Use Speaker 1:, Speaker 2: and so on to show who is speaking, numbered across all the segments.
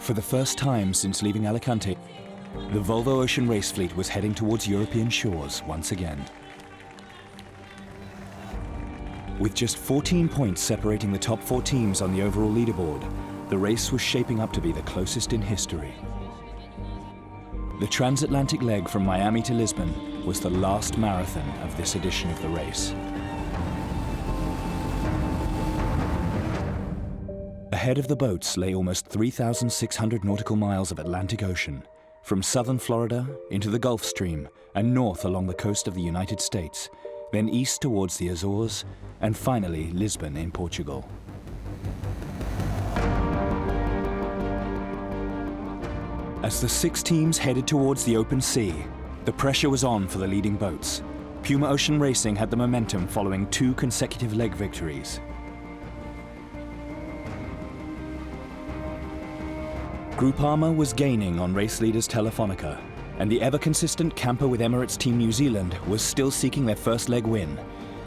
Speaker 1: For the first time since leaving Alicante, the Volvo Ocean Race fleet was heading towards European shores once again. With just 14 points separating the top 4 teams on the overall leaderboard, the race was shaping up to be the closest in history. The transatlantic leg from Miami to Lisbon was the last marathon of this edition of the race. Ahead of the boats lay almost 3,600 nautical miles of Atlantic Ocean, from southern Florida into the Gulf Stream and north along the coast of the United States, then east towards the Azores, and finally Lisbon in Portugal. As the 6 teams headed towards the open sea, the pressure was on for the leading boats. Puma Ocean Racing had the momentum following 2 consecutive leg victories. Groupama was gaining on race leaders Telefonica, and the ever-consistent camper with Emirates Team New Zealand was still seeking their first leg win,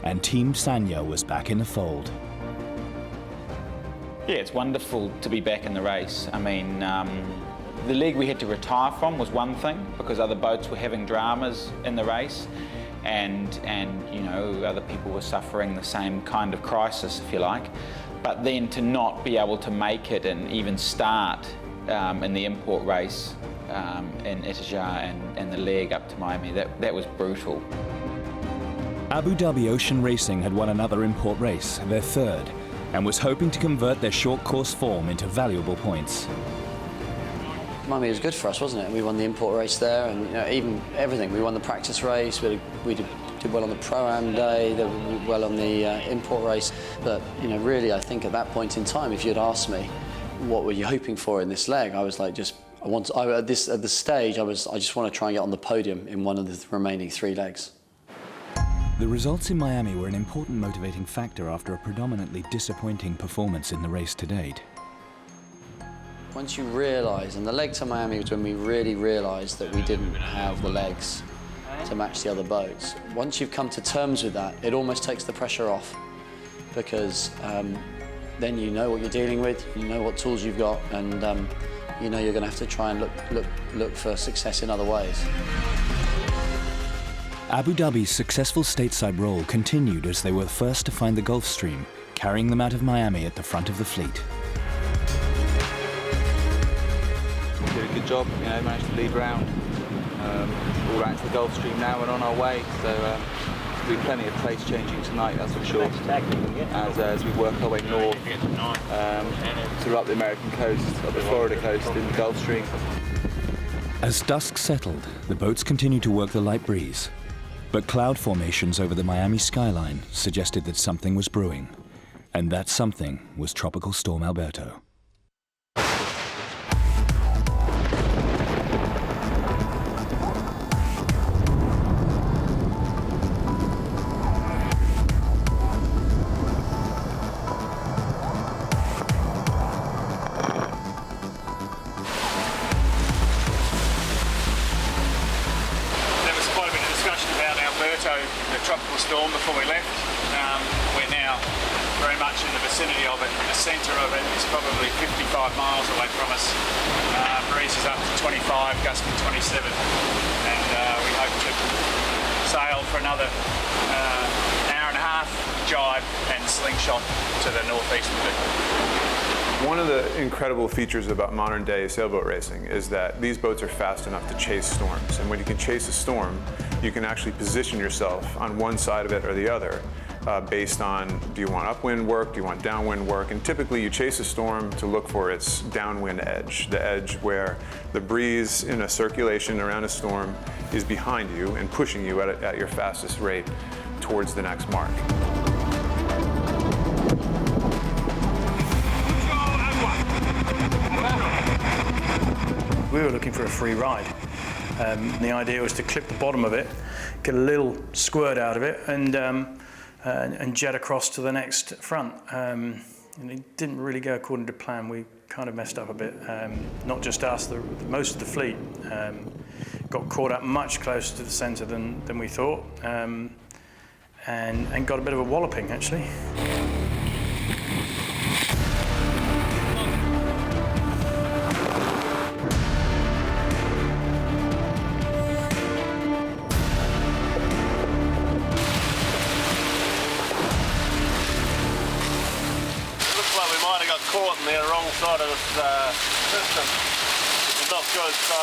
Speaker 1: and Team Sanya was back in the fold.
Speaker 2: Yeah, it's wonderful to be back in the race. I mean, the leg we had to retire from was one thing, because other boats were having dramas in the race, and you know, other people were suffering the same kind of crisis, if you like. But then to not be able to make it and even start in the import race in DHABI and the leg up to Miami, that was brutal.
Speaker 1: Abu Dhabi Ocean Racing had won another import race, their 3rd, and was hoping to convert their short course form into valuable points.
Speaker 3: Miami was good for us, wasn't it? We won the import race there, and you know, even everything. We won the practice race, we did well on the Pro-Am day, did well on the import race. But you know, really, I think at that point in time, if you'd asked me, what were you hoping for in this leg? I was like, at this stage, I just want to try and get on the podium in one of the remaining 3 legs.
Speaker 1: The results in Miami were an important motivating factor after a predominantly disappointing performance in the race to date.
Speaker 3: Once you realise, and the leg to Miami was when we really realised that we didn't have the legs to match the other boats. Once you've come to terms with that, it almost takes the pressure off, because then you know what you're dealing with, you know what tools you've got, and you know you're going to have to try and look for success in other ways.
Speaker 1: Abu Dhabi's successful stateside role continued as they were first to find the Gulf Stream, carrying them out of Miami at the front of the fleet.
Speaker 4: Did a good job, you know, managed to lead round. All around to the Gulf Stream now and on our way, so there'll be plenty of place changing tonight, that's for sure, as we work our way north to up the American coast, up the Florida coast in the Gulf Stream.
Speaker 1: As dusk settled, the boats continued to work the light breeze, but cloud formations over the Miami skyline suggested that something was brewing, and that something was Tropical Storm Alberto.
Speaker 5: The tropical storm before we left. We're now very much in the vicinity of it. The centre of it is probably 55 miles away from us. Breeze is up to 25, gusting 27, and we hope to sail for another hour and a half, jibe and slingshot to the northeast of it.
Speaker 6: One of the incredible features about modern day sailboat racing is that these boats are fast enough to chase storms. And when you can chase a storm, you can actually position yourself on one side of it or the other based on, do you want upwind work, do you want downwind work? And typically you chase a storm to look for its downwind edge, the edge where the breeze in a circulation around a storm is behind you and pushing you at your fastest rate towards the next mark.
Speaker 7: We were looking for a free ride. The idea was to clip the bottom of it, get a little squirt out of it, and jet across to the next front. And it didn't really go according to plan. We kind of messed up a bit. Not just us, most of the fleet got caught up much closer to the centre than we thought, and got a bit of a walloping, actually.
Speaker 8: caught in the wrong side of this system, which is not good. So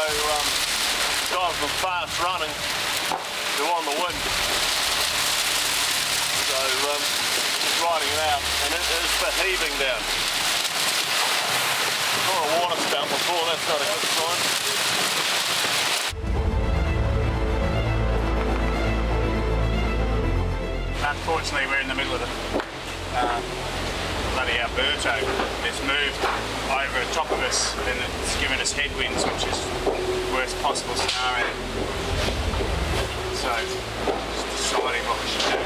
Speaker 8: gone from fast running to on the wind. So just riding it out, and it is a bit heaving down. Saw a water spout before, that's not a good sign.
Speaker 5: Unfortunately, we're in the middle of the bloody Alberto. It's moved over the top of us and it's given us headwinds, which is the worst possible scenario. So, just deciding what we should do.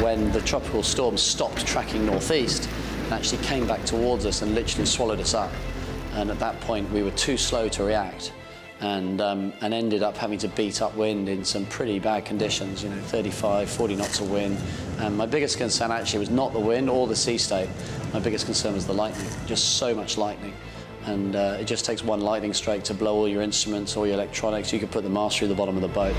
Speaker 3: When the tropical storm stopped tracking northeast and actually came back towards us and literally swallowed us up. And at that point, we were too slow to react. And ended up having to beat upwind in some pretty bad conditions, 35, 40 knots of wind. And my biggest concern actually was not the wind or the sea state. My biggest concern was the lightning, just so much lightning. And it just takes one lightning strike to blow all your instruments, all your electronics. You could put the mast through the bottom of the boat.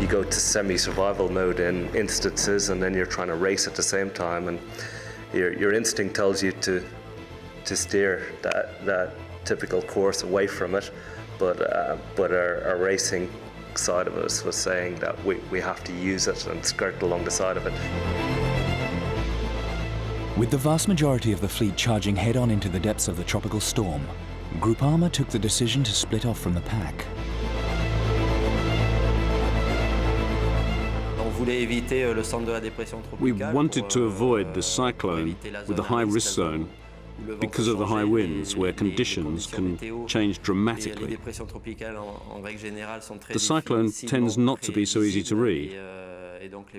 Speaker 9: You go to semi-survival mode in instances, and then you're trying to race at the same time, and your instinct tells you to steer that typical course away from it, but our racing side of us was saying that we have to use it and skirt along the side of it.
Speaker 1: With the vast majority of the fleet charging head-on into the depths of the tropical storm, Groupama took the decision to split off from the pack.
Speaker 10: We wanted to avoid the cyclone with the high-risk zone because of the high winds, where conditions can change dramatically. The cyclone tends not to be so easy to read.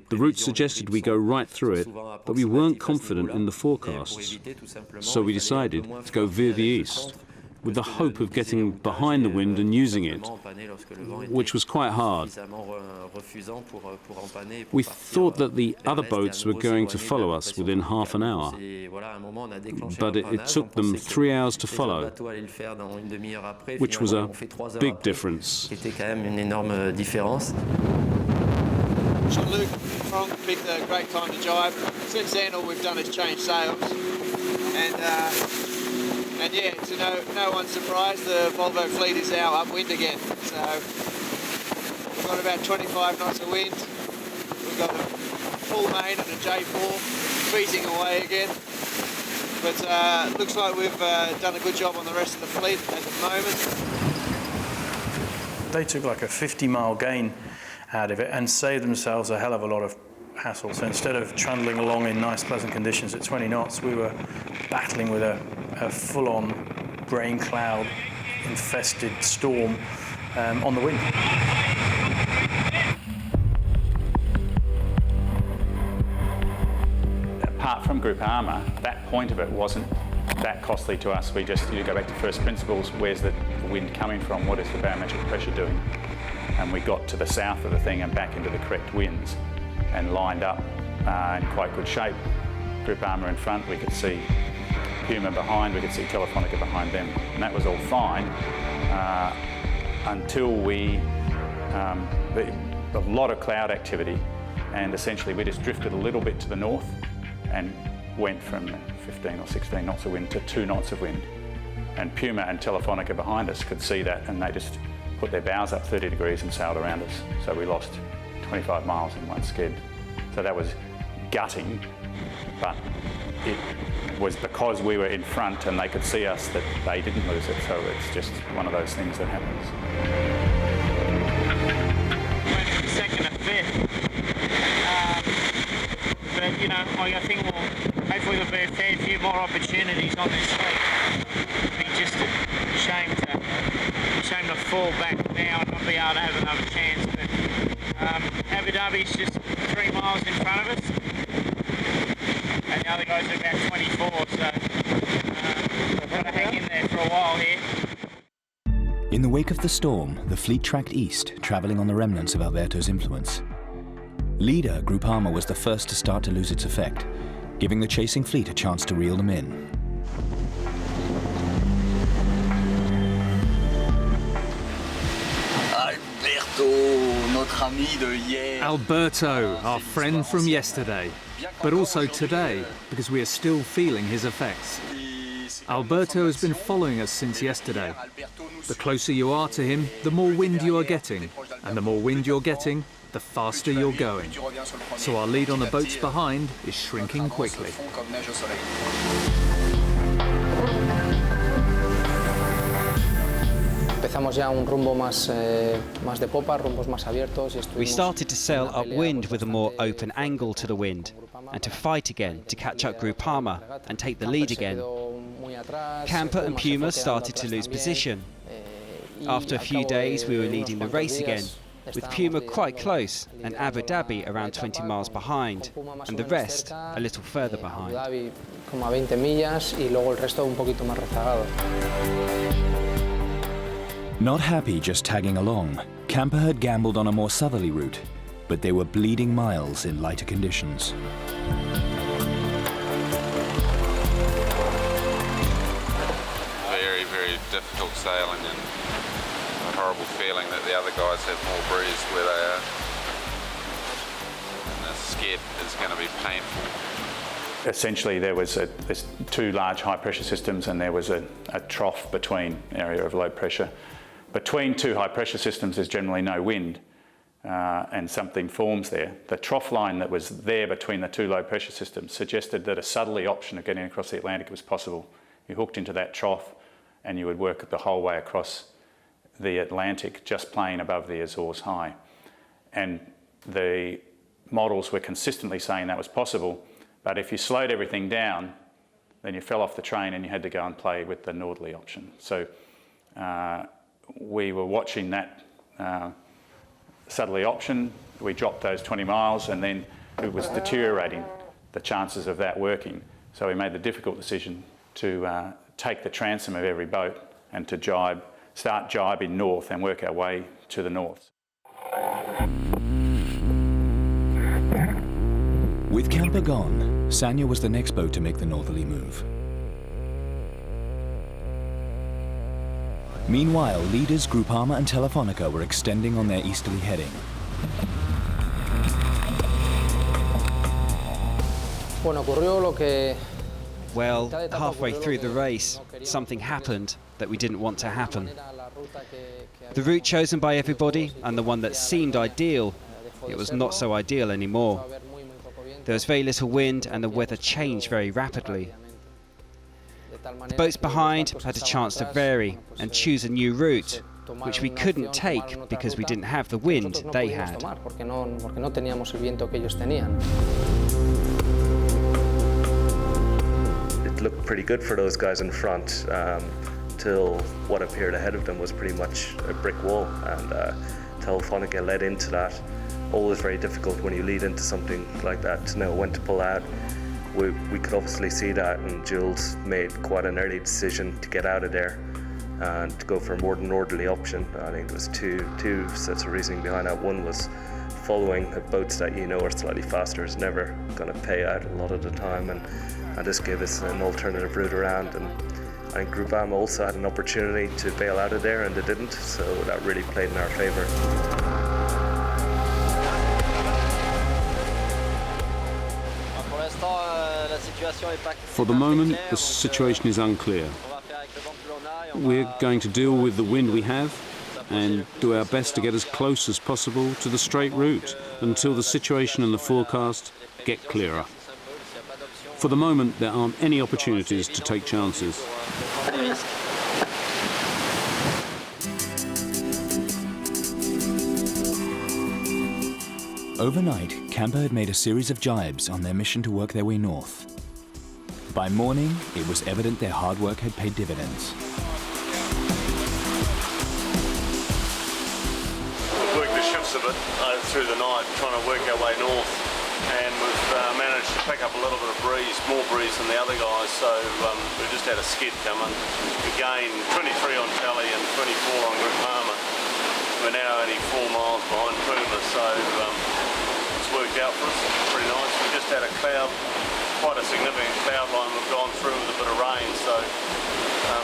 Speaker 10: The route suggested we go right through it, but we weren't confident in the forecasts, so we decided to go veer the east, with the hope of getting behind the wind and using it, which was quite hard. We thought that the other boats were going to follow us within half an hour, but it took them 3 hours to follow, which was a big difference.
Speaker 11: Luke Frank picked a great time to jibe. Since then, all we've done is change sails, and yeah, to no one's surprise, the Volvo fleet is now upwind again. So we've got about 25 knots of wind. We've got a full main and a J4 freezing away again. But looks like we've done a good job on the rest of the fleet at the moment.
Speaker 7: They took like a 50-mile gain out of it and saved themselves a hell of a lot of hassle. So instead of trundling along in nice, pleasant conditions at 20 knots, we were battling with a full-on rain cloud infested storm on the wind.
Speaker 2: Apart from Groupama, that point of it wasn't that costly to us. We just go back to first principles. Where's the wind coming from? What is the barometric pressure doing? And we got to the south of the thing and back into the correct winds and lined up in quite good shape. Groupama in front, we could see Puma behind, we could see Telefonica behind them, and that was all fine until a lot of cloud activity, and essentially we just drifted a little bit to the north and went from 15 or 16 knots of wind to 2 knots of wind. And Puma and Telefonica behind us could see that, and they just put their bows up 30 degrees and sailed around us. So we lost 25 miles in one skid. So that was gutting, but it was because we were in front and they could see us that they didn't lose it. So it's just one of those things that happens.
Speaker 5: Went from second to fifth. But I think hopefully there'll be a fair few more opportunities on this fleet. It'd be just a shame to fall back now and not be able to have another chance. But Abu Dhabi's just 3 miles in front of us, and the other guys are about 24. So we've got to hang in there for a while here.
Speaker 1: In the wake of the storm, the fleet tracked east, travelling on the remnants of Alberto's influence. Leader Groupama was the first to start to lose its effect, giving the chasing fleet a chance to reel them in.
Speaker 12: Alberto, Alberto, our friend from yesterday, but also today, because we are still feeling his effects. Alberto has been following us since yesterday. The closer you are to him, the more wind you are getting, and the more wind you're getting, the faster you're going. So our lead on the boats behind is shrinking quickly.
Speaker 13: We started to sail upwind with a more open angle to the wind, and to fight again to catch up Groupama and take the lead again. Camper and Puma started to lose position. After a few days we were leading the race again, with Puma quite close and Abu Dhabi around 20 miles behind, and the rest a little further behind.
Speaker 1: Not happy just tagging along, Camper had gambled on a more southerly route, but they were bleeding miles in lighter conditions.
Speaker 14: Very, very difficult sailing, and a horrible feeling that the other guys have more breeze where they are. And the skip is going to be painful.
Speaker 15: Essentially there's two large high pressure systems, and there was a trough between area of low pressure. Between two high pressure systems there's generally no wind, and something forms there. The trough line that was there between the two low pressure systems suggested that a southerly option of getting across the Atlantic was possible. You hooked into that trough and you would work the whole way across the Atlantic just playing above the Azores high. And the models were consistently saying that was possible, but if you slowed everything down, then you fell off the train and you had to go and play with the northerly option. So we were watching that southerly option. We dropped those 20 miles and then it was deteriorating, the chances of that working. So we made the difficult decision to take the transom of every boat and to start jibing north and work our way to the north.
Speaker 1: With Camper gone, Sanya was the next boat to make the northerly move. Meanwhile, leaders Groupama and Telefonica were extending on their easterly heading.
Speaker 13: Well, halfway through the race, something happened that we didn't want to happen. The route chosen by everybody, and the one that seemed ideal, it was not so ideal anymore. There was very little wind and the weather changed very rapidly. The boats behind had a chance to vary and choose a new route, which we couldn't take because we didn't have the wind they had.
Speaker 9: It looked pretty good for those guys in front till what appeared ahead of them was pretty much a brick wall, and Telefonica led into that. Always very difficult when you lead into something like that to know when to pull out. We could obviously see that, and Jules made quite an early decision to get out of there and to go for a more northerly option. I think there was two sets of reasoning behind that. One was following boats that you know are slightly faster is never going to pay out a lot of the time, and this gave us an alternative route around. And I think Groupama also had an opportunity to bail out of there, and they didn't, so that really played in our favour.
Speaker 10: For the moment, the situation is unclear. We're going to deal with the wind we have and do our best to get as close as possible to the straight route until the situation and the forecast get clearer. For the moment, there aren't any opportunities to take chances.
Speaker 1: Overnight, Camper had made a series of jibes on their mission to work their way north. By morning, it was evident their hard work had paid dividends.
Speaker 8: We've worked the shifts a bit through the night, trying to work our way north, and we've managed to pick up a little bit of breeze, more breeze than the other guys, so we just had a skid come in. We gained 23 on Tally and 24 on Groupama. We're now only 4 miles behind Puma, so it's worked out for us. Pretty nice. We just had a cloud, quite a significant cloud line we've gone through with a bit of rain, so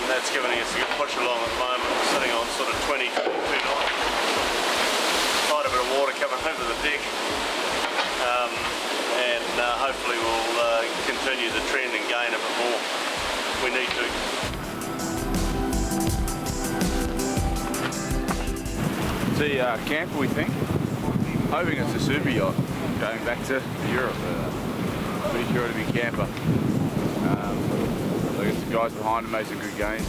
Speaker 8: that's giving us a good push along at the moment. We're sitting on sort of 20, 22 knots. Quite a bit of water over the deck, and hopefully we'll continue the trend and gain a bit more. We need to.
Speaker 4: It's a camper, we think. Hoping it's a super yacht going back to Europe. Pretty sure it'll be camper. I guess the guys behind them made some good gains.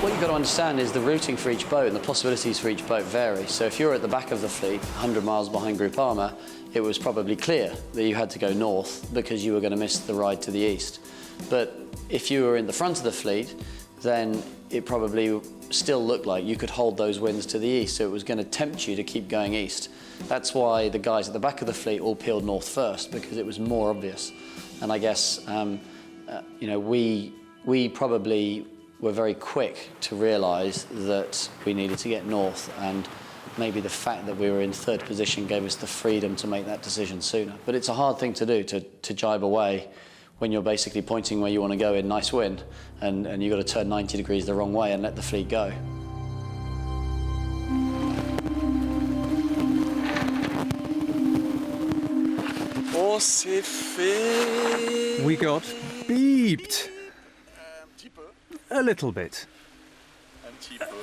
Speaker 3: What you've got to understand is the routing for each boat and the possibilities for each boat vary. So if you're at the back of the fleet, 100 miles behind Groupama, it was probably clear that you had to go north because you were going to miss the ride to the east. But if you were in the front of the fleet, then it probably still looked like you could hold those winds to the east, so it was going to tempt you to keep going east. That's why the guys at the back of the fleet all peeled north first, because it was more obvious. And I guess, you know, we probably were very quick to realise that we needed to get north, and maybe the fact that we were in third position gave us the freedom to make that decision sooner. But it's a hard thing to do, to jibe away when you're basically pointing where you want to go in nice wind, and you've got to turn 90 degrees the wrong way and let the fleet go.
Speaker 12: We got beeped. A little bit.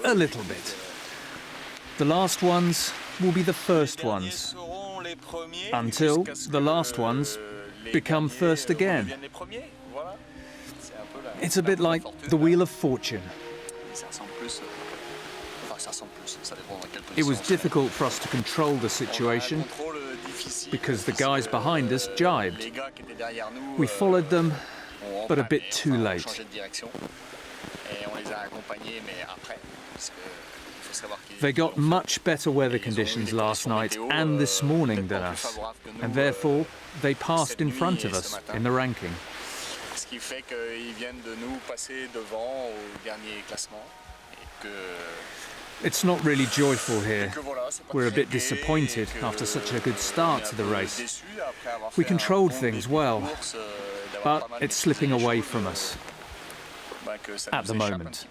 Speaker 12: A little bit. The last ones will be the first ones, until the last ones become first again. It's a bit like the Wheel of Fortune. It was difficult for us to control the situation because the guys behind us jibed. We followed them, but a bit too late. They got much better weather conditions last night and this morning than us, and therefore they passed in front of us in the ranking. It's not really joyful here. We're a bit disappointed after such a good start to the race. We controlled things well, but it's slipping away from us at the moment.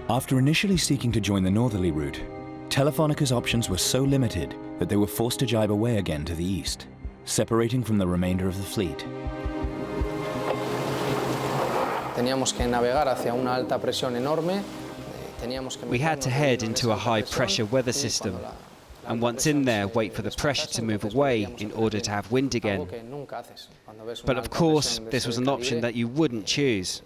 Speaker 1: After initially seeking to join the northerly route, Telefónica's options were so limited that they were forced to jibe away again to the east, separating from the remainder of the fleet.
Speaker 13: We had to head into a high-pressure weather system, and once in there, wait for the pressure to move away in order to have wind again. But of course, this was an option that you wouldn't choose.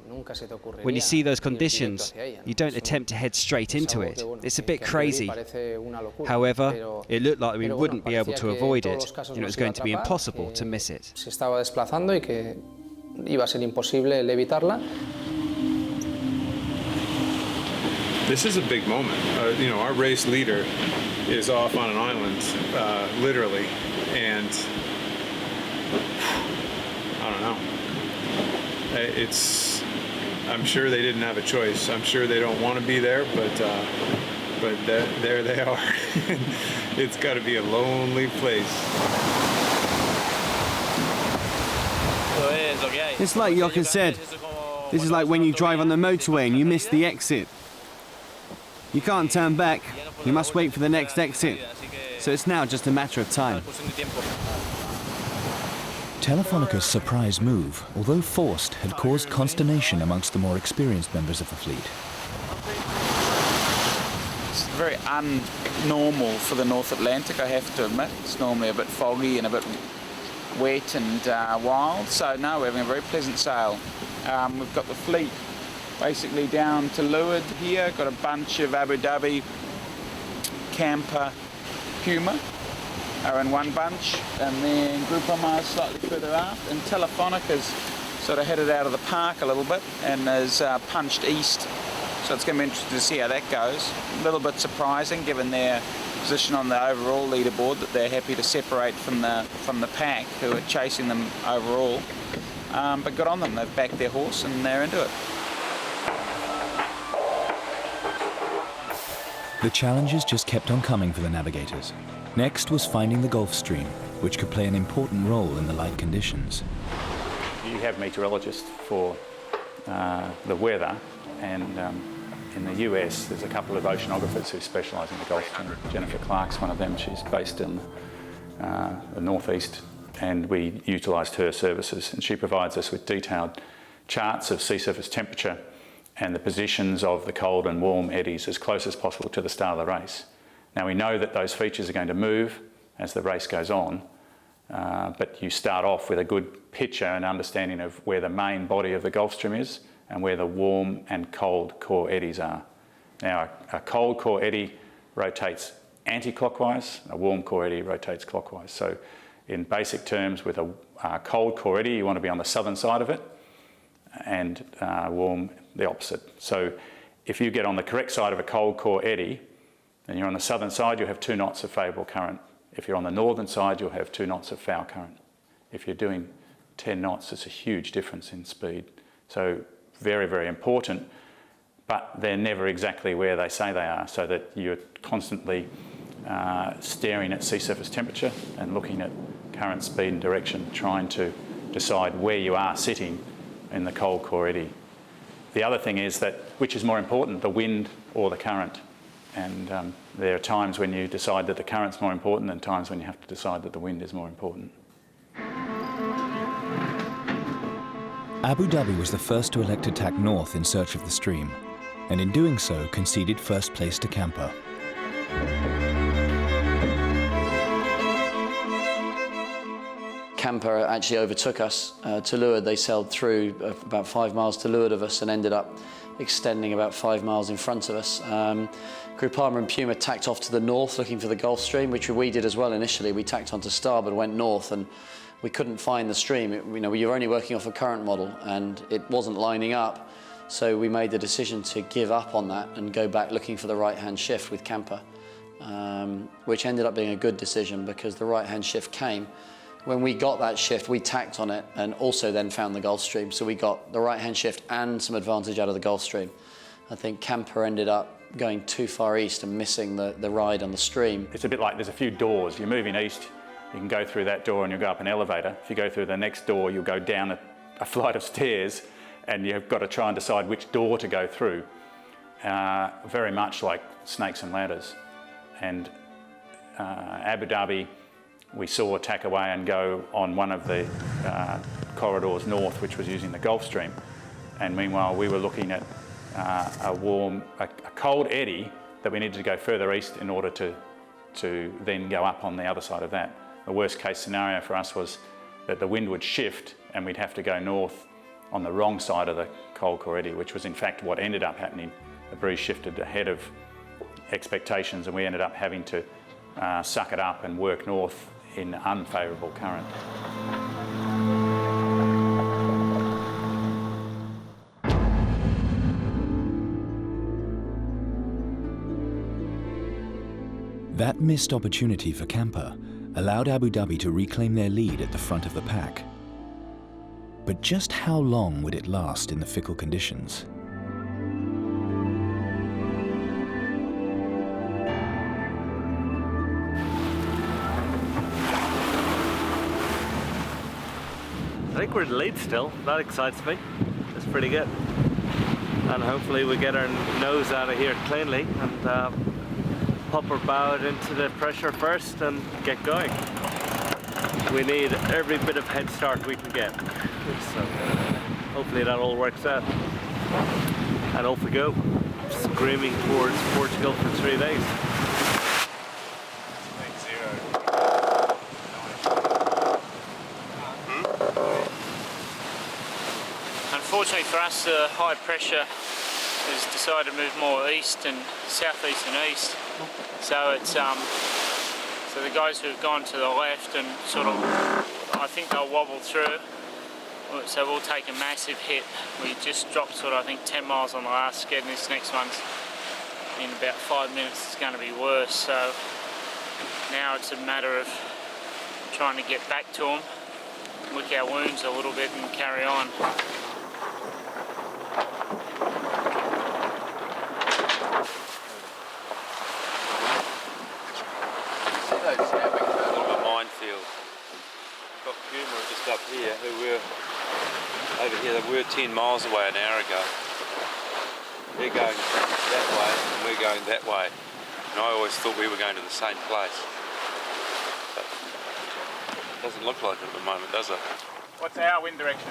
Speaker 13: When you see those conditions, you don't attempt to head straight into it. It's a bit crazy. However, it looked like we wouldn't be able to avoid it, and it was going to be impossible to miss it.
Speaker 6: This is a big moment. You know, our race leader is off on an island, literally, and I don't know. I'm sure they didn't have a choice. I'm sure they don't want to be there, but there they are. It's got to be a lonely place.
Speaker 16: It's like Jochen said. This is like when you drive on the motorway and you miss the exit. You can't turn back. You must wait for the next exit. So it's now just a matter of time.
Speaker 1: Telefónica's surprise move, although forced, had caused consternation amongst the more experienced members of the fleet.
Speaker 2: It's very unnormal for the North Atlantic, I have to admit. It's normally a bit foggy and a bit wet and wild, so no, we're having a very pleasant sail. We've got the fleet basically down to leeward here, got a bunch of Abu Dhabi camper Puma are in one bunch, and then Groupama is slightly further aft, and Telefónica's sort of headed out of the park a little bit and is punched east, so it's going to be interesting to see how that goes. A little bit surprising given their position on the overall leaderboard that they're happy to separate from the pack who are chasing them overall, but good on them, they've backed their horse and they're into it.
Speaker 1: The challenges just kept on coming for the navigators. Next was finding the Gulf Stream, which could play an important role in the light conditions.
Speaker 15: You have meteorologists for the weather, and in the US, there's a couple of oceanographers who specialise in the Gulf Stream. Jennifer Clark's one of them. She's based in the northeast, and we utilised her services, and she provides us with detailed charts of sea surface temperature and the positions of the cold and warm eddies as close as possible to the start of the race. Now we know that those features are going to move as the race goes on, but you start off with a good picture and understanding of where the main body of the Gulf Stream is and where the warm and cold core eddies are. Now a cold core eddy rotates anti-clockwise, a warm core eddy rotates clockwise. So in basic terms, with a cold core eddy, you want to be on the southern side of it, and warm the opposite. So if you get on the correct side of a cold core eddy, and you're on the southern side, you'll have 2 knots of favourable current. If you're on the northern side, you'll have 2 knots of foul current. If you're doing 10 knots, it's a huge difference in speed. So very, very important, but they're never exactly where they say they are, so that you're constantly staring at sea surface temperature and looking at current, speed and direction, trying to decide where you are sitting in the cold core eddy. The other thing is that, which is more important, the wind or the current? And there are times when you decide that the current's more important and times when you have to decide that the wind is more important.
Speaker 1: Abu Dhabi was the first to elect to tack north in search of the stream, and in doing so conceded first place to Camper.
Speaker 3: Camper actually overtook us to leeward. They sailed through about 5 miles to leeward of us and ended up extending about 5 miles in front of us. Groupama and Puma tacked off to the north looking for the Gulf Stream, which we did as well initially. We tacked onto starboard, went north, and we couldn't find the stream. You know, we were only working off a current model and it wasn't lining up, so we made the decision to give up on that and go back looking for the right-hand shift with Camper, which ended up being a good decision because the right-hand shift came. When we got that shift, we tacked on it and also then found the Gulf Stream. So we got the right-hand shift and some advantage out of the Gulf Stream. I think Camper ended up going too far east and missing the ride on the stream.
Speaker 15: It's a bit like there's a few doors. You're moving east, you can go through that door and you'll go up an elevator. If you go through the next door, you'll go down a flight of stairs and you've got to try and decide which door to go through. Very much like snakes and ladders. And Abu Dhabi, we saw tack away and go on one of the corridors north, which was using the Gulf Stream. And meanwhile, we were looking at a cold eddy that we needed to go further east in order to then go up on the other side of that. The worst case scenario for us was that the wind would shift and we'd have to go north on the wrong side of the cold core eddy, which was in fact what ended up happening. The breeze shifted ahead of expectations and we ended up having to suck it up and work north in unfavourable current.
Speaker 1: That missed opportunity for Camper allowed Abu Dhabi to reclaim their lead at the front of the pack. But just how long would it last in the fickle conditions?
Speaker 9: I think we're in the lead still. That excites me. It's pretty good. And hopefully we get our nose out of here cleanly and pop our bow into the pressure first and get going. We need every bit of head start we can get. So hopefully that all works out. And off we go, screaming towards Portugal for 3 days.
Speaker 17: Unfortunately for us, the high pressure has decided to move more east and southeast and east. So it's so the guys who've gone to the left and sort of, I think they'll wobble through. So we'll take a massive hit. We just dropped sort of, I think, 10 miles on the last sked, and this next one's in about 5 minutes it's going to be worse. So now it's a matter of trying to get back to them, lick our wounds a little bit and carry on.
Speaker 8: Minefield. We've got Puma just up here, who were over here. They were 10 miles away an hour ago. They're going that way and we're going that way. And I always thought we were going to the same place. But it doesn't look like it at the moment, does it?
Speaker 5: What's our wind direction?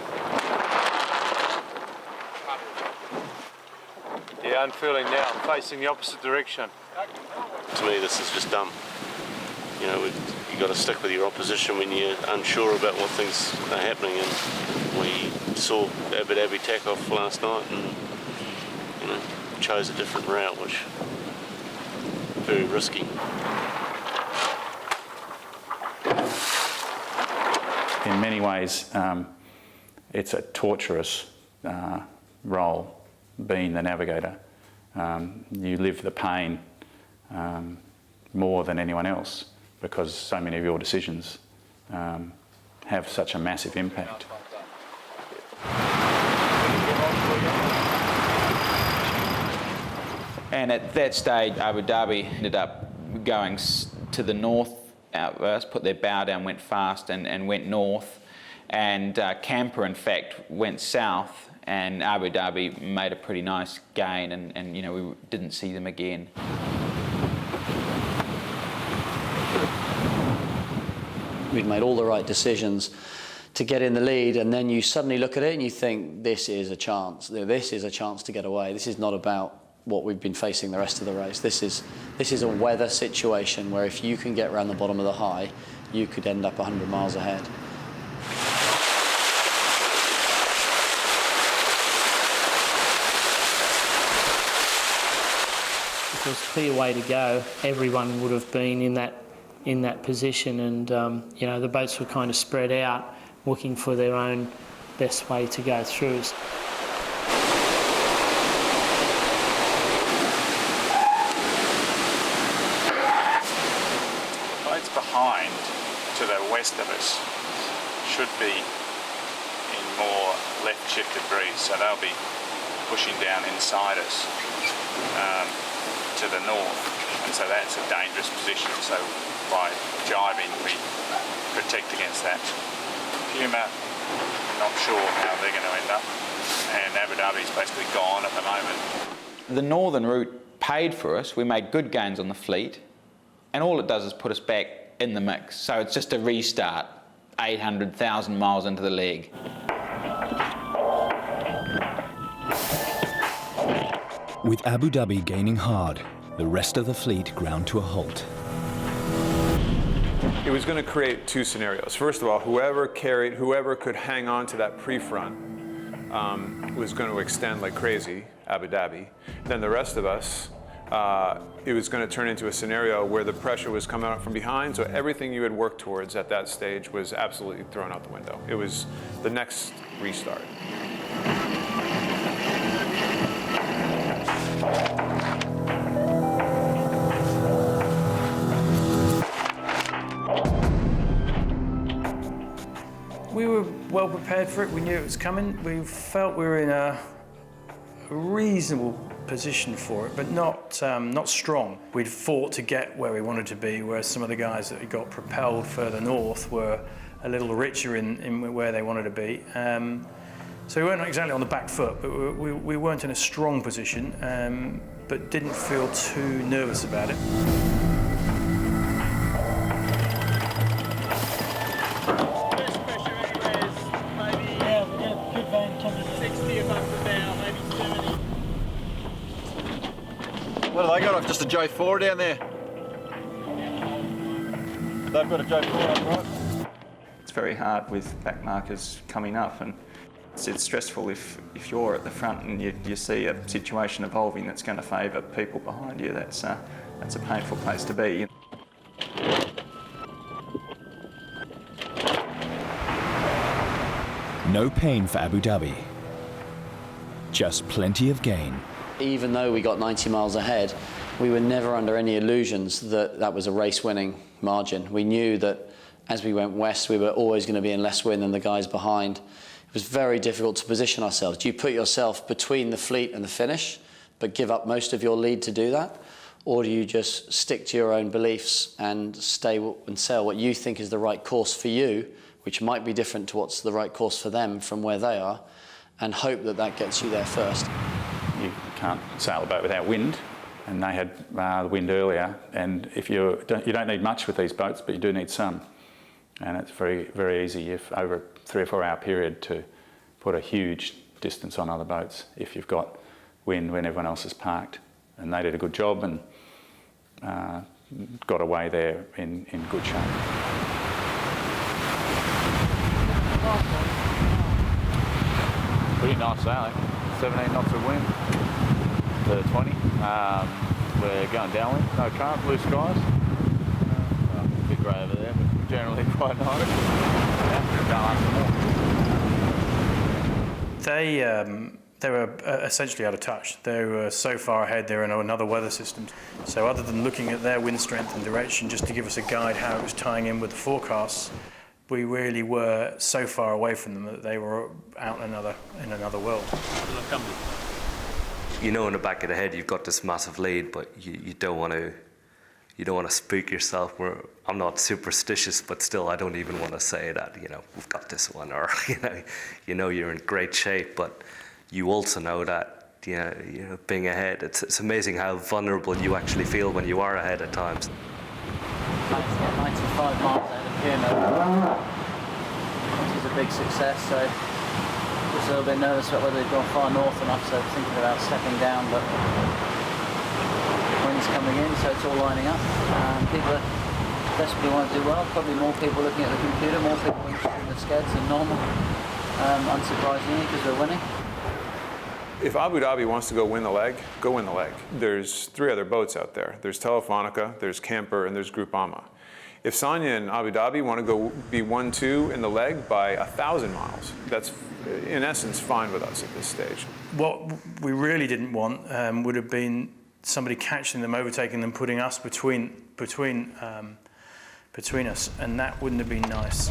Speaker 8: Yeah, I'm feeling now, facing the opposite direction. To me, this is just dumb. You know, you've got to stick with your opposition when you're unsure about what things are happening. And we saw Abu Dhabi tack off last night and, you know, chose a different route, which is very risky.
Speaker 15: In many ways, it's a torturous role, being the navigator. You live the pain more than anyone else because so many of your decisions have such a massive impact.
Speaker 2: And at that stage, Abu Dhabi ended up going to the north outwards, put their bow down, went fast and went north. And Camper, in fact, went south, and Abu Dhabi made a pretty nice gain, and you know, we didn't see them again.
Speaker 3: We'd made all the right decisions to get in the lead, and then you suddenly look at it and you think, this is a chance. This is a chance to get away. This is not about what we've been facing the rest of the race. This is a weather situation where if you can get around the bottom of the high, you could end up 100 miles ahead.
Speaker 17: If it was a clear way to go, everyone would have been in that position, and you know, the boats were kind of spread out, looking for their own best way to go through.
Speaker 5: Boats behind, to the west of us, should be in more left-shifted breeze, so they'll be pushing down inside us to the north, and so that's a dangerous position. So by jibing, we protect against that. Puma, not sure how they're going to end up, and Abu Dhabi's basically gone at the moment.
Speaker 2: The northern route paid for us. We made good gains on the fleet, and all it does is put us back in the mix. So it's just a restart, 800,000 miles into the leg.
Speaker 1: With Abu Dhabi gaining hard, the rest of the fleet ground to a halt.
Speaker 6: It was going to create two scenarios. First of all, whoever could hang on to that pre-front was going to extend like crazy, Abu Dhabi. Then the rest of us, it was going to turn into a scenario where the pressure was coming up from behind, so everything you had worked towards at that stage was absolutely thrown out the window. It was the next restart.
Speaker 7: We were well prepared for it. We knew it was coming. We felt we were in a reasonable position for it, but not strong. We'd fought to get where we wanted to be, whereas some of the guys that had got propelled further north were a little richer in where they wanted to be. So we weren't exactly on the back foot, but we weren't in a strong position, but didn't feel too nervous about it.
Speaker 18: What have they got? Just a J4 down there? They've got a J4 up, right?
Speaker 19: It's very hard with back markers coming up, and it's stressful if you're at the front and you see a situation evolving that's going to favour people behind you. That's a painful place to be.
Speaker 1: No pain for Abu Dhabi, just plenty of gain.
Speaker 3: Even though we got 90 miles ahead, we were never under any illusions that that was a race-winning margin. We knew that as we went west, we were always going to be in less wind than the guys behind. It was very difficult to position ourselves. Do you put yourself between the fleet and the finish, but give up most of your lead to do that? Or do you just stick to your own beliefs and stay and sail what you think is the right course for you, which might be different to what's the right course for them from where they are, and hope that that gets you there first?
Speaker 15: You can't sail a boat without wind, and they had the wind earlier. And if you don't need much with these boats, but you do need some. And it's very, very easy if over a 3 or 4 hour period to put a huge distance on other boats if you've got wind when everyone else is parked. And they did a good job and got away there in good shape.
Speaker 4: Pretty nice sailing, 17 knots of wind to 20. We're going downwind, no current, blue skies. A bit grey over there, but generally quite nice. Yeah,
Speaker 7: They were essentially out of touch. They were so far ahead, they were in another weather system. So other than looking at their wind strength and direction, just to give us a guide how it was tying in with the forecasts, we really were so far away from them that they were out in another world.
Speaker 9: You know in the back of the head you've got this massive lead, but you don't want to spook yourself. I'm not superstitious, but still I don't even want to say that, we've got this one, or you're in great shape, but you also know that being ahead, it's amazing how vulnerable you actually feel when you are ahead at times.
Speaker 3: 95 miles ahead of here now, which is a big success, so just a little bit nervous about whether they've gone far north enough, so thinking about stepping down, but wind's coming in, so it's all lining up. People desperately want to do well, probably more people looking at the computer, more people interested in the skids than normal, unsurprisingly, because we're winning.
Speaker 6: If Abu Dhabi wants to go win the leg, go win the leg. There's 3 other boats out there. There's Telefonica, there's Camper, and there's Groupama. If Sonia and Abu Dhabi want to go be 1-2 in the leg by 1,000 miles, that's in essence fine with us at this stage.
Speaker 7: What we really didn't want would have been somebody catching them, overtaking them, putting us between us, and that wouldn't have been nice.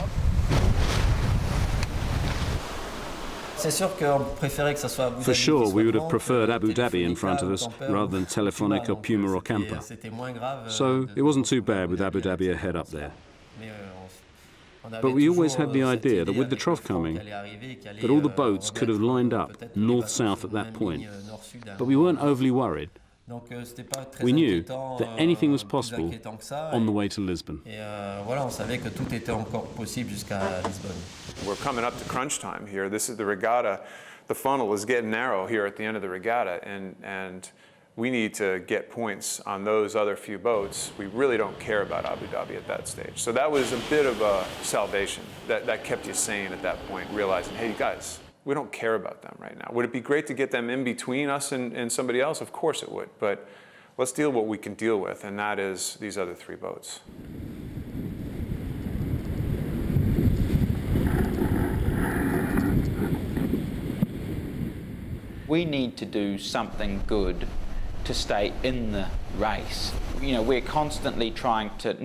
Speaker 10: For sure, we would have preferred Abu Dhabi in front of us rather than Telefonica, Puma or Camper. So it wasn't too bad with Abu Dhabi ahead up there. But we always had the idea that with the trough coming, that all the boats could have lined up north-south at that point. But we weren't overly worried. We knew that anything was possible on the way to Lisbon.
Speaker 6: We're coming up to crunch time here. This is the regatta. The funnel is getting narrow here at the end of the regatta, and we need to get points on those other few boats. We really don't care about Abu Dhabi at that stage. So that was a bit of a salvation. That kept you sane at that point, realizing, hey, guys, we don't care about them right now. Would it be great to get them in between us and somebody else? Of course it would, but let's deal with what we can deal with, and that is these other 3 boats.
Speaker 2: We need to do something good to stay in the race. We're constantly trying to,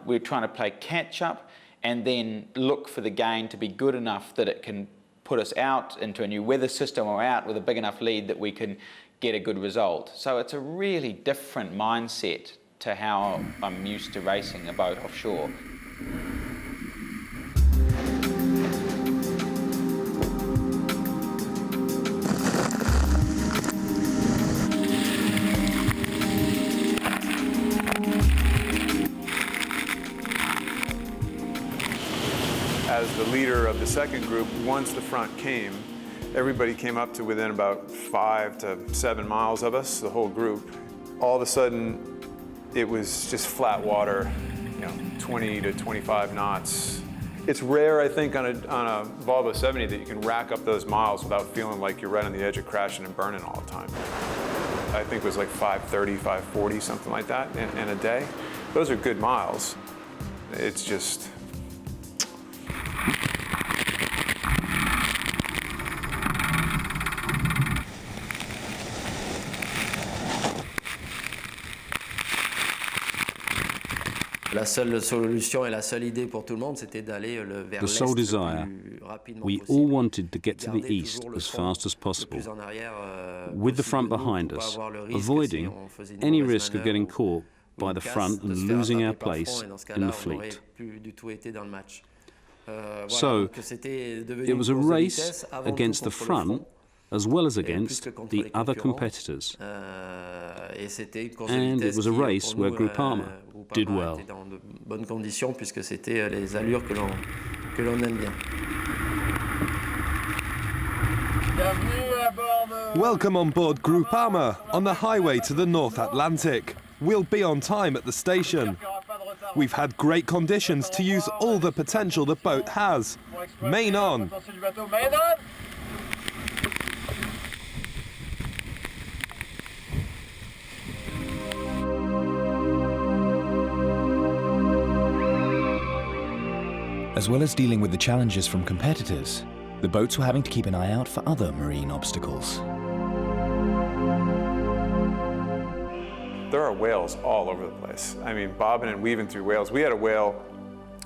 Speaker 2: we're trying to play catch up and then look for the gain to be good enough that it can put us out into a new weather system or out with a big enough lead that we can get a good result. So it's a really different mindset to how I'm used to racing a boat offshore.
Speaker 6: As the leader of the second group, once the front came, everybody came up to within about 5 to 7 miles of us, the whole group. All of a sudden, it was just flat water, 20 to 25 knots. It's rare, I think, on a Volvo 70 that you can rack up those miles without feeling like you're right on the edge of crashing and burning all the time. I think it was like 530, 540, something like that in a day. Those are good miles. It's just...
Speaker 16: The sole desire, we all wanted to get to the east as fast as possible, with the front behind us, avoiding any risk of getting caught by the front and losing our place in the fleet. So, it was a race against the front
Speaker 10: as well as against the other competitors. And it was a race where Groupama did well.
Speaker 20: Welcome on board Groupama on the highway to the North Atlantic. We'll be on time at the station. We've had great conditions to use all the potential the boat has. Main on!
Speaker 1: As well as dealing with the challenges from competitors, the boats were having to keep an eye out for other marine obstacles.
Speaker 6: There are whales all over the place. I mean, bobbing and weaving through whales. We had a whale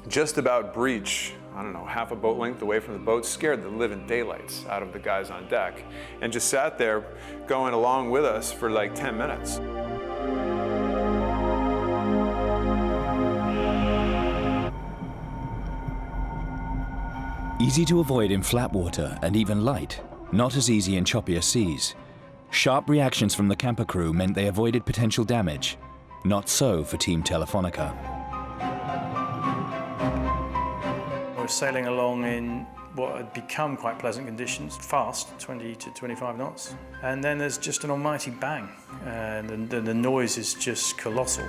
Speaker 6: just about breach, I don't know, half a boat length away from the boat, scared the living daylights out of the guys on deck, and just sat there going along with us for like 10 minutes.
Speaker 1: Easy to avoid in flat water and even light, not as easy in choppier seas. Sharp reactions from the camper crew meant they avoided potential damage. Not so for Team Telefonica.
Speaker 7: We were sailing along in what had become quite pleasant conditions, fast, 20 to 25 knots. And then there's just an almighty bang, and the noise is just colossal.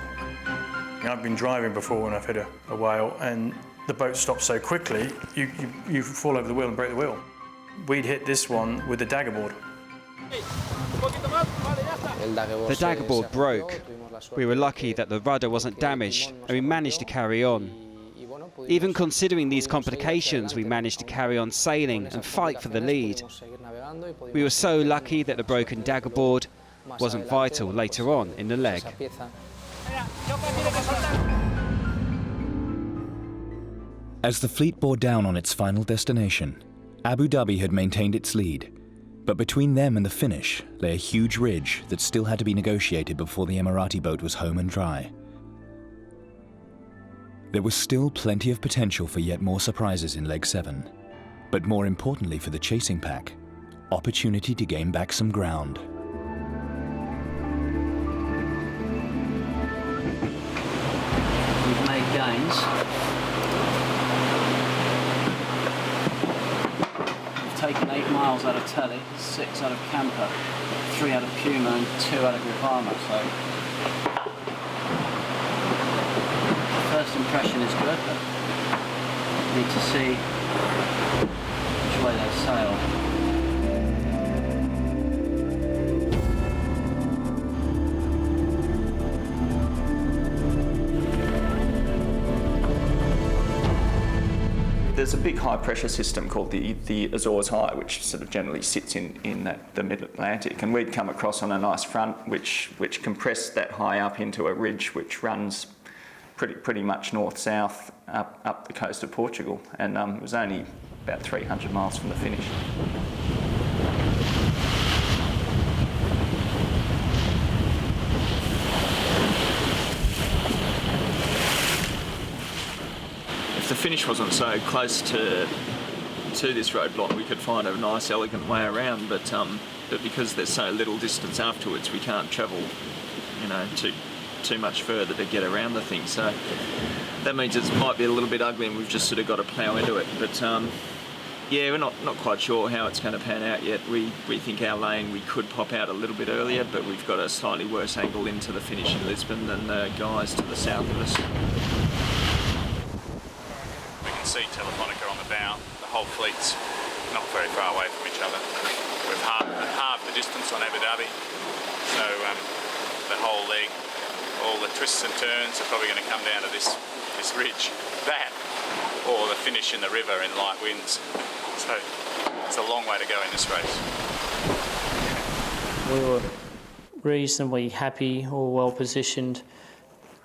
Speaker 7: I've been driving before when I've hit a whale, and the boat stops so quickly, you fall over the wheel and break the wheel. We'd hit this one with the dagger board.
Speaker 13: The dagger board broke. We were lucky that the rudder wasn't damaged, and we managed to carry on. Even considering these complications, we managed to carry on sailing and fight for the lead. We were so lucky that the broken dagger board wasn't vital later on in the leg.
Speaker 1: As the fleet bore down on its final destination, Abu Dhabi had maintained its lead, but between them and the finish lay a huge ridge that still had to be negotiated before the Emirati boat was home and dry. There was still plenty of potential for yet more surprises in Leg 7, but more importantly for the chasing pack, opportunity to gain back some ground.
Speaker 3: We've made gains. Taken 8 miles out of Telly, 6 out of Camper, 3 out of Puma and 2 out of Groupama, so the first impression is good, but we need to see which way they sail.
Speaker 19: There's a big high pressure system called the Azores High, which sort of generally sits in the mid-Atlantic, and we'd come across on a nice front which compressed that high up into a ridge which runs pretty much north-south up the coast of Portugal, and it was only about 300 miles from the finish. If the finish wasn't so close to this roadblock, we could find a nice, elegant way around. But because there's so little distance afterwards, we can't travel, too much further to get around the thing. So that means it might be a little bit ugly, and we've just sort of got to plough into it. But yeah, we're not quite sure how it's going to pan out yet. We think our lane we could pop out a little bit earlier, but we've got a slightly worse angle into the finish in Lisbon than the guys to the south of us.
Speaker 5: See Telefonica on the bow. The whole fleet's not very far away from each other. We've halved the distance on Abu Dhabi, so the whole leg, all the twists and turns are probably going to come down to this ridge. That, or the finish in the river in light winds. So it's a long way to go in this race.
Speaker 21: We were reasonably happy or well positioned,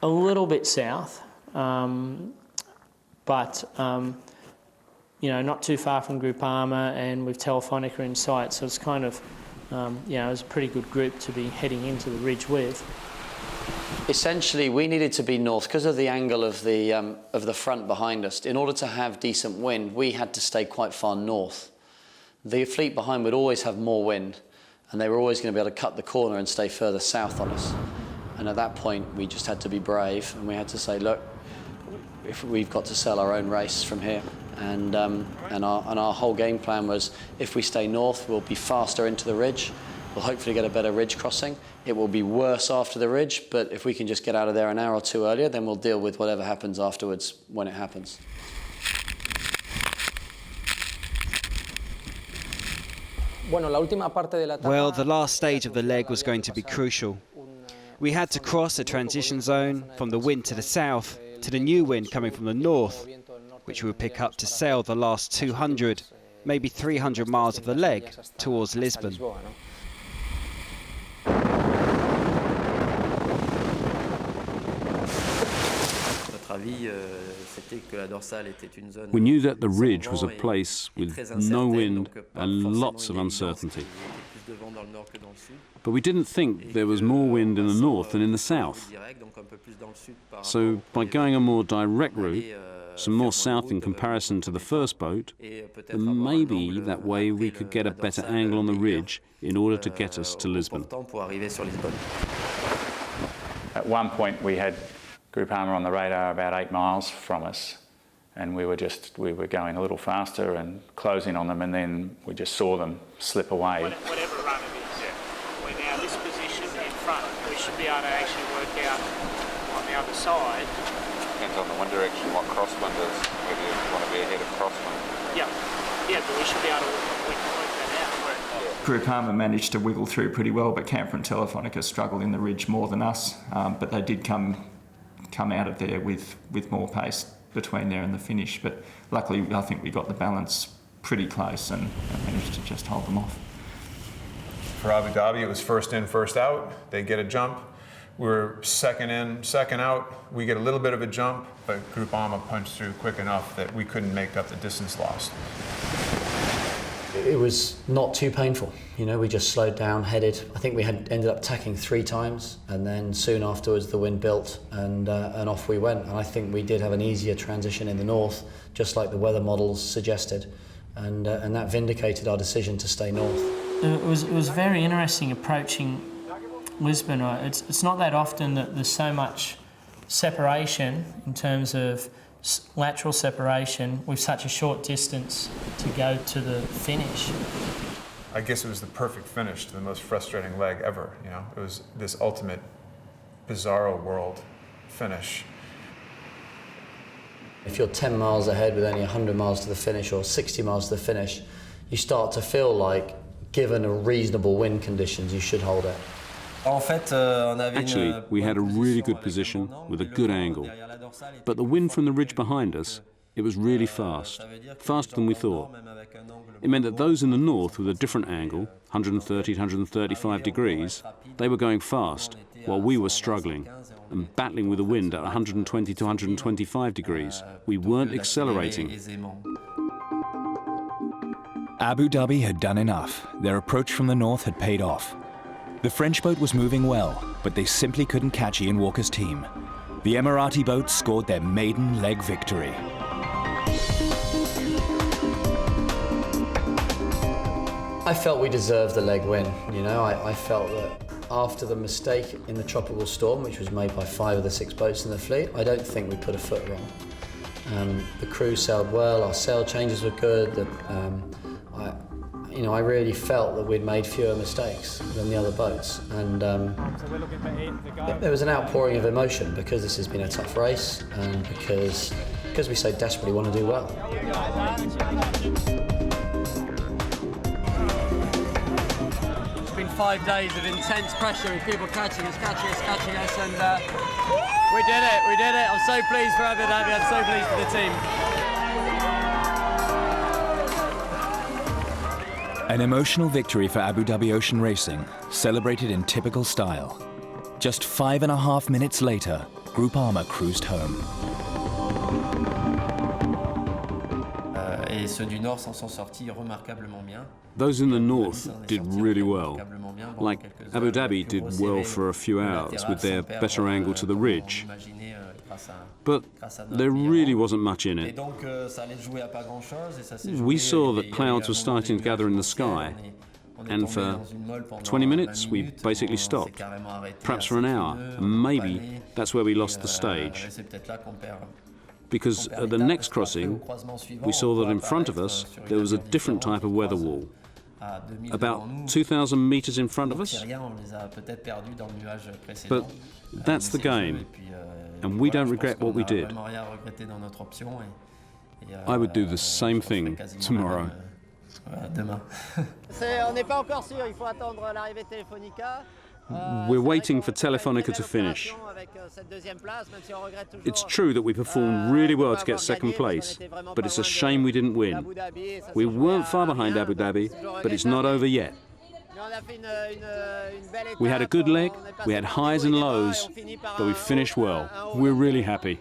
Speaker 21: a little bit south. But not too far from Groupama, and with Telefonica in sight, so it's kind of, it was a pretty good group to be heading into the ridge with.
Speaker 3: Essentially, we needed to be north because of the angle of the front behind us. In order to have decent wind, we had to stay quite far north. The fleet behind would always have more wind, and they were always going to be able to cut the corner and stay further south on us. And at that point, we just had to be brave, and we had to say, look, if we've got to sail our own race from here. And our whole game plan was, if we stay north, we'll be faster into the ridge. We'll hopefully get a better ridge crossing. It will be worse after the ridge, but if we can just get out of there an hour or two earlier, then we'll deal with whatever happens afterwards when it happens.
Speaker 13: Well, the last stage of the leg was going to be crucial. We had to cross a transition zone from the wind to the south to the new wind coming from the north, which we would pick up to sail the last 200, maybe 300 miles of the leg towards Lisbon.
Speaker 16: We knew that the ridge was a place with no wind and lots of uncertainty. But we didn't think there was more wind in the north than in the south. So by going a more direct route, some more south in comparison to the first boat, then maybe that way we could get a better angle on the ridge in order to get us to Lisbon.
Speaker 15: At one point we had Groupama on the radar about 8 miles from us, and we were going a little faster and closing on them, and then we just saw them slip away.
Speaker 17: Whatever run it is, we're now this position in front. We should be able to actually work out on the other side.
Speaker 14: Depends on the wind direction, what crosswind is, whether you want to be ahead of crosswind.
Speaker 17: Yeah, but we should be able to work that out.
Speaker 19: Groupama managed to wiggle through pretty well, but Camper and Telefonica struggled in the ridge more than us, but they did come out of there with more pace between there and the finish. But luckily, I think we got the balance pretty close and managed to just hold them off.
Speaker 6: For Abu Dhabi, it was first in, first out. They get a jump. We're second in, second out. We get a little bit of a jump, but Groupama punched through quick enough that we couldn't make up the distance lost.
Speaker 3: It was not too painful. You know, we just slowed down, headed. I think we had ended up tacking 3 times, and then soon afterwards the wind built, and off we went. And I think we did have an easier transition in the north, just like the weather models suggested, and that vindicated our decision to stay north.
Speaker 21: It was very interesting approaching Lisbon. It's not that often that there's so much separation in terms of lateral separation with such a short distance to go to the finish.
Speaker 6: I guess it was the perfect finish to the most frustrating leg ever. You know, it was this ultimate bizarro world finish.
Speaker 3: If you're 10 miles ahead with only 100 miles to the finish or 60 miles to the finish, you start to feel like, given a reasonable wind conditions, you should hold it.
Speaker 16: Actually, we had a really good position with a good angle. But the wind from the ridge behind us, it was really fast, faster than we thought. It meant that those in the north with a different angle, 130 to 135 degrees, they were going fast, while we were struggling and battling with the wind at 120 to 125 degrees. We weren't accelerating.
Speaker 1: Abu Dhabi had done enough. Their approach from the north had paid off. The French boat was moving well, but they simply couldn't catch Ian Walker's team. The Emirati boat scored their maiden leg victory.
Speaker 3: I felt we deserved the leg win. You know, I felt that after the mistake in the tropical storm, which was made by 5 of the 6 boats in the fleet, I don't think we put a foot wrong. The crew sailed well, our sail changes were good. I really felt that we'd made fewer mistakes than the other boats, and there was an outpouring of emotion because this has been a tough race and because we so desperately want to do well.
Speaker 11: It's been 5 days of intense pressure with people catching us, and we did it. I'm so pleased for Abu Dhabi, I'm so pleased for the team.
Speaker 1: An emotional victory for Abu Dhabi Ocean Racing, celebrated in typical style. Just 5.5 minutes later, Groupama cruised home.
Speaker 16: Those in the north did really well. Like Abu Dhabi did well for a few hours with their better angle to the ridge.
Speaker 10: but there really wasn't much in it. We saw that clouds were starting to gather in the sky, and for 20 minutes we basically stopped, perhaps for an hour, and maybe that's where we lost the stage. Because at the next crossing, we saw that in front of us there was a different type of weather wall, about 2,000 meters in front of us. But that's the game, and we don't regret what we did. I would do the same thing tomorrow. We're waiting for Telefonica to finish. It's true that we performed really well to get second place, but it's a shame we didn't win. We weren't far behind Abu Dhabi, but it's not over yet. We had a good leg, we had highs and lows, but we finished well. We're really happy.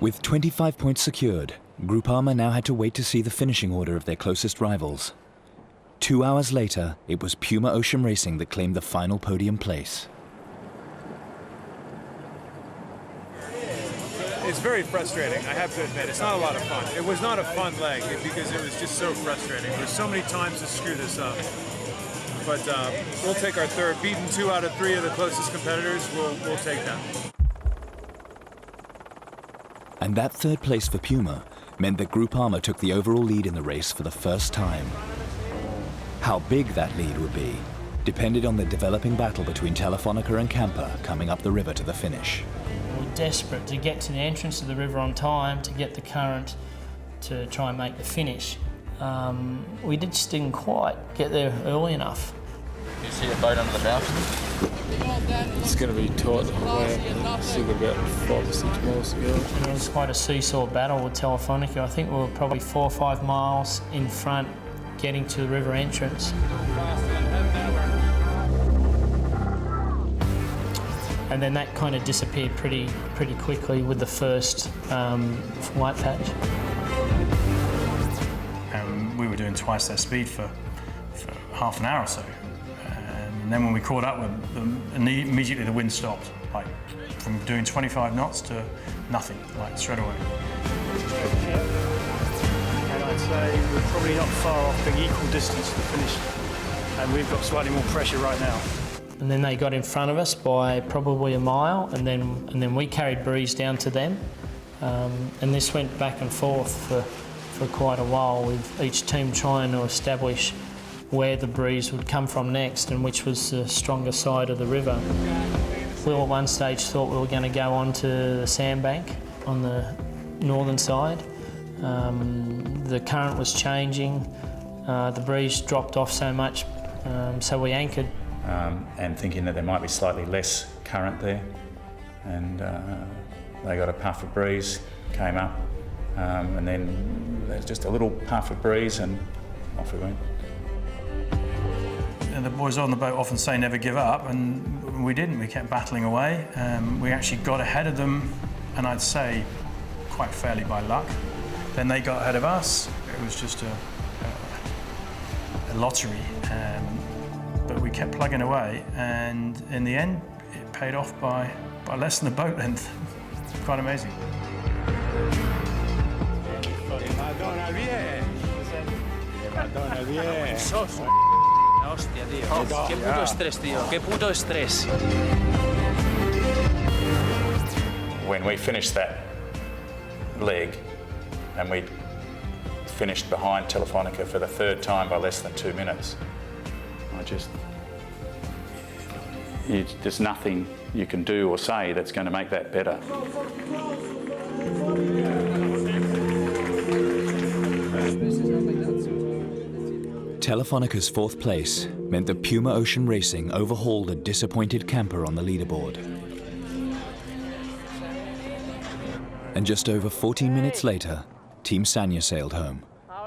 Speaker 1: With 25 points secured, Groupama now had to wait to see the finishing order of their closest rivals. 2 hours later, it was Puma Ocean Racing that claimed the final podium place.
Speaker 6: It's very frustrating, I have to admit. It's not a lot of fun. It was not a fun leg because it was just so frustrating. There's so many times to screw this up. But we'll take our third. Beaten 2 out of 3 of the closest competitors, we'll take that.
Speaker 1: And that third place for Puma meant that Groupama took the overall lead in the race for the first time. How big that lead would be depended on the developing battle between Telefonica and Camper coming up the river to the finish.
Speaker 21: We're desperate to get to the entrance of the river on time, to get the current, to try and make the finish. We just didn't quite get there early enough.
Speaker 12: You see a boat under the bow?
Speaker 22: It's going to be tight the whole way up. Still got about 5 or 6 miles to go.
Speaker 21: And it was quite a seesaw battle with Telefonica. I think we were probably 4 or 5 miles in front getting to the river entrance. And then that kind of disappeared pretty quickly with the first white patch.
Speaker 7: We were doing twice their speed for half an hour or so. And then when we caught up with them, immediately the wind stopped, like from doing 25 knots to nothing, like straight away.
Speaker 23: And I'd say we're probably not far off being equal distance to the finish. And we've got slightly more pressure right now.
Speaker 21: And then they got in front of us by probably a mile, and then we carried breeze down to them. And this went back and forth for quite a while, with each team trying to establish where the breeze would come from next and which was the stronger side of the river. We at one stage thought we were going to go onto the sandbank on the northern side. The current was changing, the breeze dropped off so much, so we anchored.
Speaker 15: And thinking that there might be slightly less current there, and they got a puff of breeze, came up, and then there's just a little puff of breeze and off we went.
Speaker 7: And the boys on the boat often say never give up, and we didn't. We kept battling away. We actually got ahead of them, and I'd say quite fairly by luck. Then they got ahead of us. It was just a lottery, but we kept plugging away, and in the end it paid off by less than a boat length. Quite amazing.
Speaker 12: Hostia, tío. Qué puto estrés, tío. Qué puto estrés.
Speaker 15: When we finished that leg, and we finished behind Telefonica for the third time by less than 2 minutes, there's nothing you can do or say that's going to make that better.
Speaker 1: Telefonica's fourth place meant that Puma Ocean Racing overhauled a disappointed Camper on the leaderboard. And just over 14 minutes later, Team Sanya sailed home.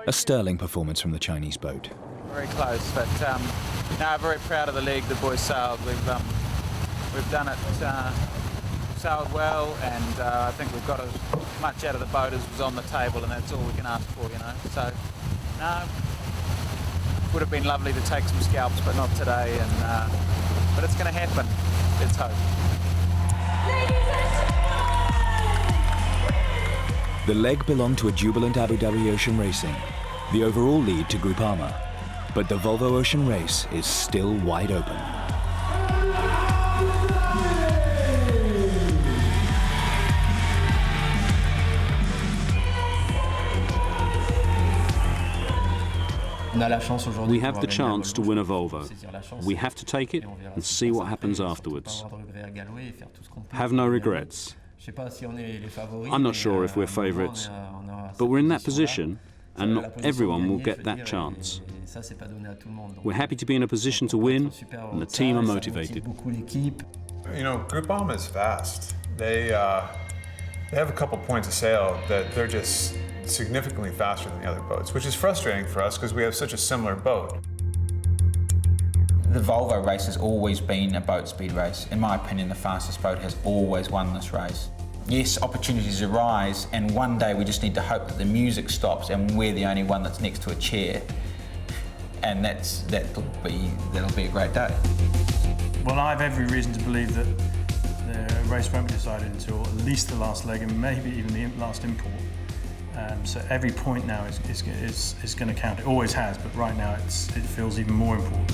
Speaker 1: A sterling performance from the Chinese boat.
Speaker 2: Very close, but no, very proud of the leg the boys sailed. We've done it, sailed well, and I think we've got as much out of the boat as was on the table, and that's all we can ask for, you know. So, no,
Speaker 5: Would have been lovely to take some scalps, but not today. But it's going to happen. Let's hope.
Speaker 1: The leg belonged to a jubilant Abu Dhabi Ocean Racing, the overall lead to Groupama. But the Volvo Ocean Race is still wide open.
Speaker 10: We have the chance to win a Volvo. We have to take it and see what happens afterwards. Have no regrets. I'm not sure if we're favourites, but we're in that position and not everyone will get that chance. We're happy to be in a position to win and the team are motivated.
Speaker 6: You know, Groupama is fast. They have a couple points of sail that they're just significantly faster than the other boats, which is frustrating for us because we have such a similar boat.
Speaker 2: The Volvo race has always been a boat speed race. In my opinion, the fastest boat has always won this race. Yes, opportunities arise, and one day we just need to hope that the music stops and we're the only one that's next to a chair, and that'll be a great day.
Speaker 23: Well, I have every reason to believe that the race won't be decided until at least the last leg and maybe even the last import. So every point now is going to count. It always has, but right now it feels even more important.